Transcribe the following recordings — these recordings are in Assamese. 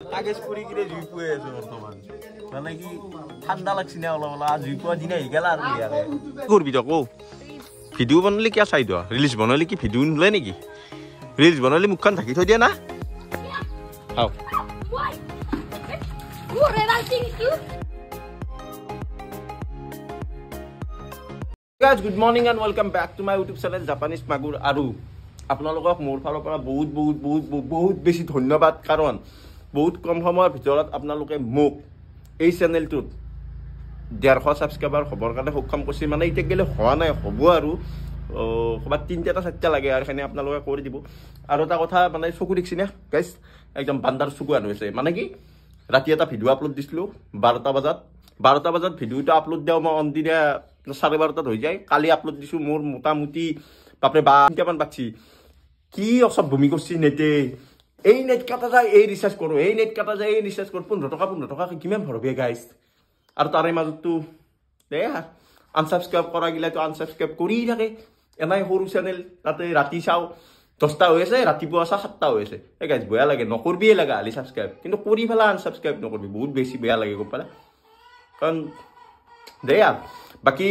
কাগজ পুৰি কিনে জুই পুৱাই আছো বৰ্তমান মানে কি ঠাণ্ডা লাগছি না অলপ অলপ জুই পুৱা দিনে আহি গেল আৰু ইয়াৰে কৰবি তক ভিডিঅ' বনালে কিয় চাই দিয় ৰিলিজ বনালে কি ভিডিঅ' নোলায় নেকি ৰিলিজ বনালে মুখখন ঢাকি থৈ দিয়া না খাও guys good morning and welcome back to my YouTube channel Japanese Magur আৰু আপোনালোকক মোৰ ফালৰ পৰা বহুত বেছি ধন্যবাদ কাৰণ বহুত কম সময়ৰ ভিতৰত আপোনালোকে মোক এই চেনেলটোত 150 সাবস্ক্ৰাইবাৰ হ'বৰ কাৰণে সক্ষম কৰিছে মানে ইতে গেলে হোৱা নাই হ'ব আৰু কবাত 3টা 4টা লাগে আৰু খানে আপোনালোকে কৰি দিব আৰু এটা কথা মানে চকু দেখছি না গাইস একদম বান্দাৰ চকু আন হৈছে মানে কি ৰাতি এটা ভিডিঅ' আপলোড দিছিলো 12টা বজাত ভিডিঅ'টো আপলোড দিও মই অন দিনা 12:30 হৈ যায় কালি আপলোড দিছো মোৰ মোটামুটি বাপৰে 2টা মান বাচ্ছি কি অসব ভূমি করছি নেটে এই নেট কাটা যায় এই রিচার্জ করো এই নেট কাটা যায় এই রিচার্জ করো 15 টাকা কিমান ভরবে গাইস আর তারে মাজতো দে আনসাবস্ক্রাইব করা গিলা তো আনসাবস্ক্রাইব করি থাকে এনাই সৰু চ্যানেল তাতে ৰাতি চাও 10টা হয়েছে ৰাতিপুৱা 7টা হয়েছে এ গাইস বেয়া লাগে নকৰবিয়ে লাগা আলি সাবস্ক্ৰাইব কিন্তু কৰি ফেলা আনসাবস্ক্ৰাইব নকৰবি বহুত বেছি বেয়া লাগে গম পালা কাৰণ দে বাকি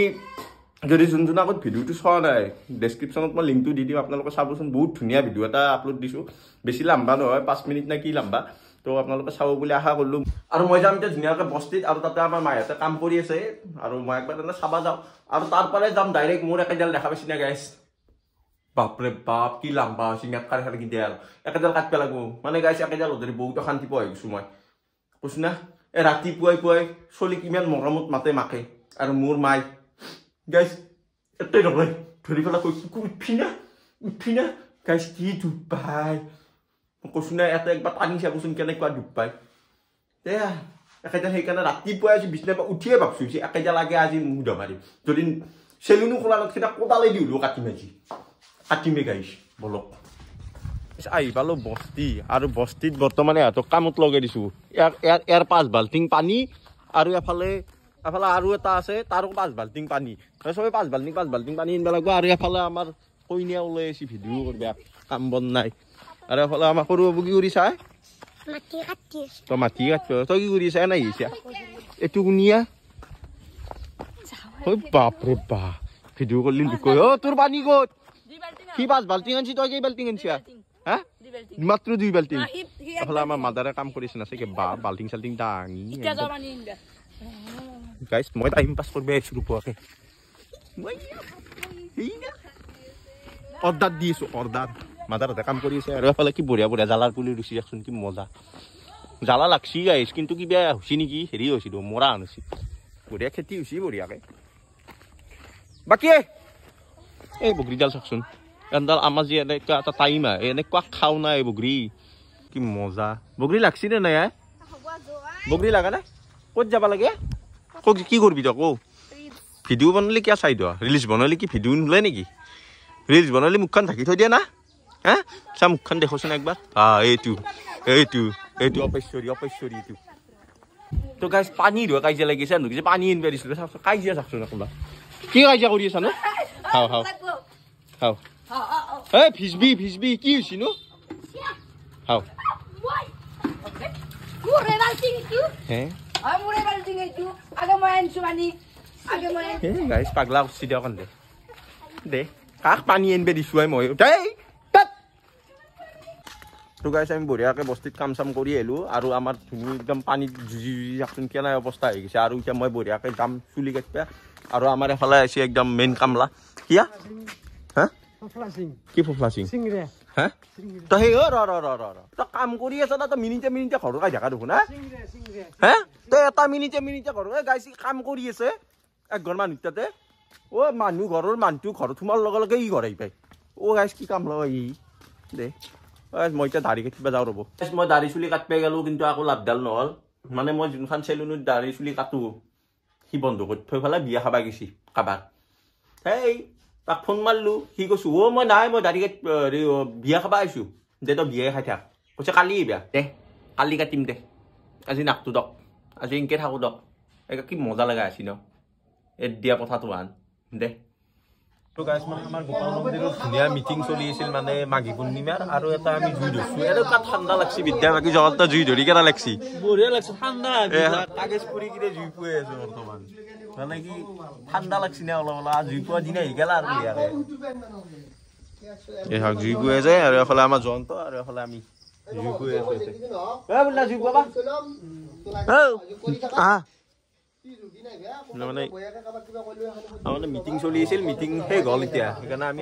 যদি যোনজন আগত ভিডিওটো চোৱা নাই ডেসক্ৰিপচনত মই লিংকটো দি দিম আপোনালোকে চাবচোন বহুত ধুনীয়া ভিডিও এটা আপলোড দিছো বেছি লম্বা নহয় 5 মিনিট না কি লম্বা তো আপোনালোকে চাব বুলি আশা কৰিলো আৰু মই যাম এতিয়া ধুনীয়াকৈ বস্তিত আৰু তাতে আমাৰ মাইহতে কাম কৰি আছে আৰু মই একবাৰ এনে চাবা যাওঁ আৰু তাৰ পৰাই যাম ডাইৰেক্ট মোৰ একেডাল দেখা পাইছি না গাইস বাপৰে বাপ কি লম্বা চিঙাত কাৰে কাৰে কি দেল একেডাল কাটব লাগব মানে গাইস একেডাল ধৰি বহুত শান্তি পাই গৈছো মই কৈছ না এ ৰাতি পুৱাই চলি কিমান মৰমত মাতে মাকে আৰু মোৰ মাই guys এতে নহয় ধৰি ফলা কইছো উঠিনা guys কি দুপাই কৈছনা এতে একবাৰ পানী চাবচোন কেনেকুৱা দুপাই তে একেটা সেইকাৰণে ৰাতিপুৱা আজি বিছনাৰ পৰা উঠিয়ে ভাবছো একেটা লাগে আজি মুড মাৰি যদি সেলুনো খোলালত কিটা কোদালে দিলো কাটিমে গাইছ বলক আই পালো বস্তি আৰু বস্তিত বৰ্তমানে হাতক কামত লগাই দিছো ইয়াৰ 5 বাল্টিং পানী আৰু এফালে আৰু এটা আছে তাৰো 5 বাল্টিং পানী সবে 5 বাল্টিং পানী ইনবা লাগব আৰু এফালে আমাৰ কইনিয়া ওলাই আছে ভিডিও কৰবা কাম বন নাই আৰু এফালে আমাৰ সৰু বাবু কি কৰি চাই মাটি কাটছ তই কি কৰি চাই নাই ইছা এটু কুনিয়া ঐ বাপ ৰে বা ভিডিও কৰলি লুকই ও তোৰ পানী কত কি 5 বাল্টিং আনছি তই কি বাল্টিং আনছা হা মাত্ৰ 2 বাল্টিং এফালে আমাৰ মাদাৰে কাম কৰিছ না সকে বাল্টিং সাল্টিং দাঙি ইটা জামানি ইনবা guys মই টাইম পাস করবে শুরু পোকে অর্ডার দিয়েছো অর্ডার মাদারতে কাম কৰিছে আৰু এফালে কি বঢ়িয়া জালাৰ পুলি ৰুচি দেখছোন কি মজা জালা লাগছি গাইছ কিন্তু কি বেয়া হছি নেকি হেৰি হছিল মৰা আনছি বঢ়িয়া খেতি হছি বঢ়িয়াকে বাকি এই বগৰি জাল চাকচোন এন্দাল আমাৰ যে এনেকা এটা টাইম এনেকুৱা খাও নাই বগৰি কি মজা বগৰি লাগছি নে নাই বগৰি লাগা নাই ক'ত যাব লাগে কি করবি তক ভিডিও বনালে কিয় চাই দিয় রিলিজ বনালে কি ভিডিও নোলায় নেকি রিলিজ বনালে মুখখন ঢাকি থৈ দিয়া না হ্যাঁ চা মুখখন দেখোচোন একবার এইটো অপেশ্বৰী এইটো তো গাইছ পানী ধোৱা কাজিয়া লাগিছে নুকি পানী ইনবা দিছিলো কাজিয়া চাকচোন অকণমান কি কাজিয়া কৰি আছা নো হাও এই ভিজবি কি হৈছে নো হাও হে আমুরে বালতিং এইটো আগে মই আনছো পানী আগে মই গাইস পাগলা উছি দিও কান দে কাক পানী এনবে দিছো মই দেই তো গাইস আমি বঢ়িয়াকে বস্তিত কাম চাম কৰি আহিলো আৰু আমাৰ ধুনু একদম পানী জুজি এখন কেনে অৱস্থা হৈ গৈছে আৰু এতিয়া মই বঢ়িয়াকে যাম চুলি কাটবা আৰু আমাৰ এফালে আছে একদম মেইন কামলা কিয়া হা কি ফুফলাসিং সিংৰে হা তো হে ৰ তো কাম কৰি আছ না তো মিনিটে ঘৰ কাই দেখা দেখোন না হা তো এটা মিনিটে ঘৰ গাইছ কাম কৰি আছে এক ঘৰ মানুহ তাতে ও মানুহ ঘৰৰ মানুহটো ঘৰত তোমাৰ লগে ই ঘৰ আহি পাই ও গাইছ কি কাম লয় দে মই এতিয়া দাড়ি কাটিবা যাওঁ ৰ'ব মই দাড়ি চুলি কাটবা গেলো কিন্তু আকৌ লাভডাল নহল মানে মই যোনখন চেলুনত দাড়ি চুলি কাটো সি বন্ধ কৰি থৈ পেলাই বিয়া খাবা গৈছি কাবাৰ হেই তাক ফোন মারলু সি কৈছো ও মই নাই মই দাড়ি বিয়া খাবা আহিছো দে তই বিয়াই খাই থাক কৈছে কালি বিয়া দে কালি কাটিম দে আজি নাকটো দক আজি ইনকে থাকো দক কি মজা লগা আছি ন দিয়া কথাটো আন দে তো গাইস মানে আমাৰ গোপাল মন্দিৰত ধুনীয়া মিটিং চলি আছিল মানে মাঘী পূৰ্ণিমাৰ আৰু এটা আমি জুই ধৰিছো আৰু এটা ঠাণ্ডা লাগছি বিদ্যা বাকি জগতটা জুই ধৰি কেটা লাগছি বঢ়িয়া লাগছে ঠাণ্ডা কাগজ পুৰি কিনে জুই পুৱাই আছে বৰ্তমান মানে কি ঠাণ্ডা লাগছি না অলপ অলপ জুই পুৱা দিন আহি গেল আৰু ইয়াৰে এই হাক জুই পুৱাই যায় আৰু এফালে আমাৰ জয়ন্ত আৰু এফালে আমি জুই পুৱাই আছে এ বুলা জুই পুৱা মানে মিটিং চলি আছিল মিটিং শেষ হ'ল এতিয়া সেইকাৰণে আমি